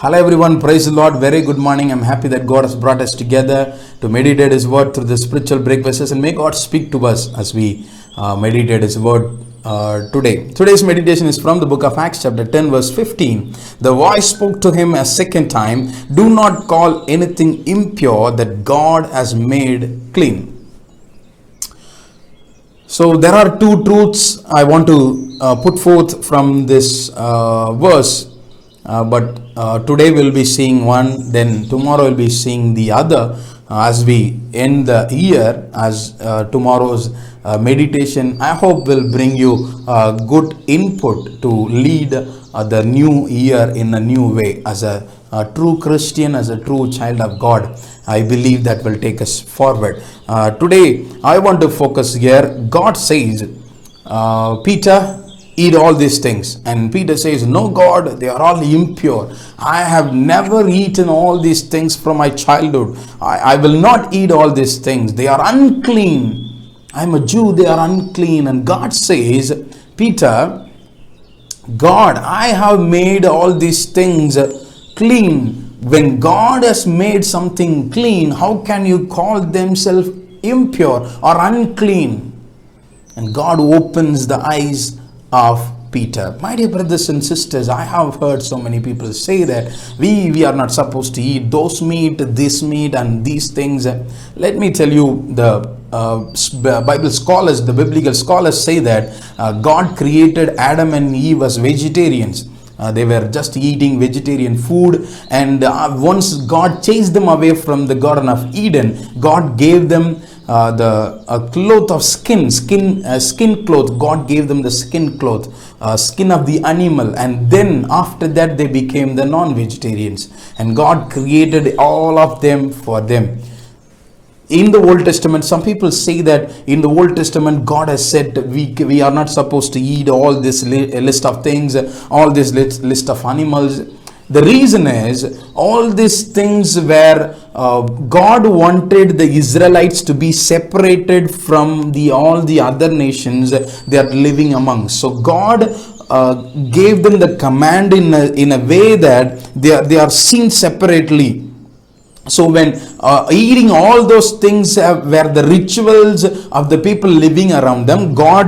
Hello everyone, praise the Lord. Very good morning. I'm happy that God has brought us together to meditate His Word through the spiritual breakfasts, and may God speak to us as we meditate His Word today. Today's meditation is from the book of Acts chapter 10 verse 15. The voice spoke to him a second time, "Do not call anything impure that God has made clean." So there are two truths I want to put forth from this verse. But today we'll be seeing one, then tomorrow we'll be seeing the other as we end the year, as tomorrow's meditation I hope will bring you good input to lead the new year in a new way. As a true Christian, as a true child of God, I believe that will take us forward. Today I want to focus here. God says, Peter, eat all these things, and Peter says, "No, God, they are all impure. I have never eaten all these things from my childhood. I will not eat all these things. They are unclean. I'm a Jew, they are unclean." And God says, "Peter, God, I have made all these things clean." When God has made something clean, how can you call themselves impure or unclean? And God opens the eyes of Peter. My dear brothers and sisters, I have heard so many people say that we are not supposed to eat those meat, this meat and these things. Let me tell you, the Bible scholars, the biblical scholars say that God created Adam and Eve as vegetarians. They were just eating vegetarian food, and once God chased them away from the Garden of Eden, God gave them the cloth of skin cloth. God gave them the skin cloth, skin of the animal, and then after that they became the non-vegetarians, and God created all of them for them. In the Old Testament, some people say that in the Old Testament God has said we are not supposed to eat all this list of things, all this list of animals. The reason is, all these things were God wanted the Israelites to be separated from all the other nations they are living among. So God gave them the command in a way that they are seen separately. So when eating all those things were the rituals of the people living around them, God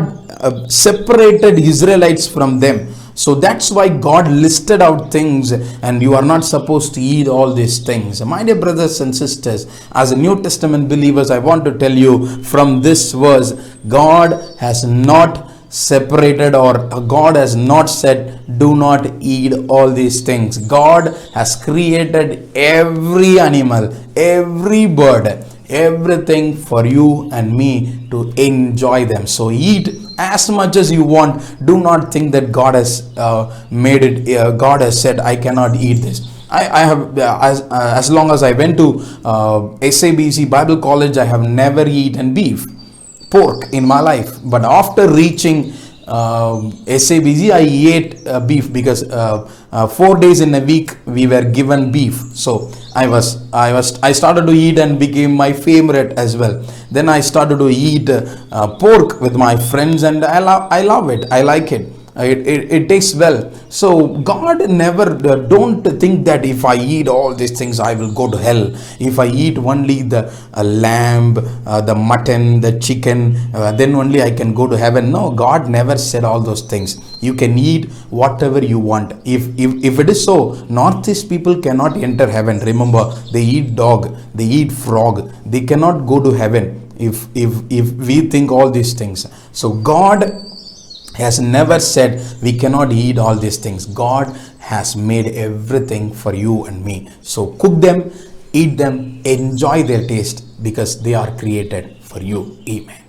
separated Israelites from them. So that's why God listed out things, and you are not supposed to eat all these things. My dear brothers and sisters, as a New Testament believers, I want to tell you from this verse, God has not separated, or God has not said do not eat all these things. God has created every animal, every bird, everything for you and me to enjoy them. So eat as much as you want. Do not think that God has made it. God has said I cannot eat this. I have as long as I went to SABC Bible College, I have never eaten pork in my life. But after reaching SABC, I ate beef, because 4 days in a week we were given beef. So I started to eat and became my favorite as well. Then I started to eat pork with my friends, and I love it. I like it. It tastes well. So God never, don't think that if I eat all these things I will go to hell. If I eat only the lamb, the mutton, the chicken, then only I can go to heaven. No, God never said all those things. You can eat whatever you want. If it is so, Northeast people cannot enter heaven. Remember, they eat dog, they eat frog. They cannot go to heaven if we think all these things. So God has never said we cannot eat all these things. God has made everything for you and me. So cook them, eat them, enjoy their taste, because they are created for you. Amen.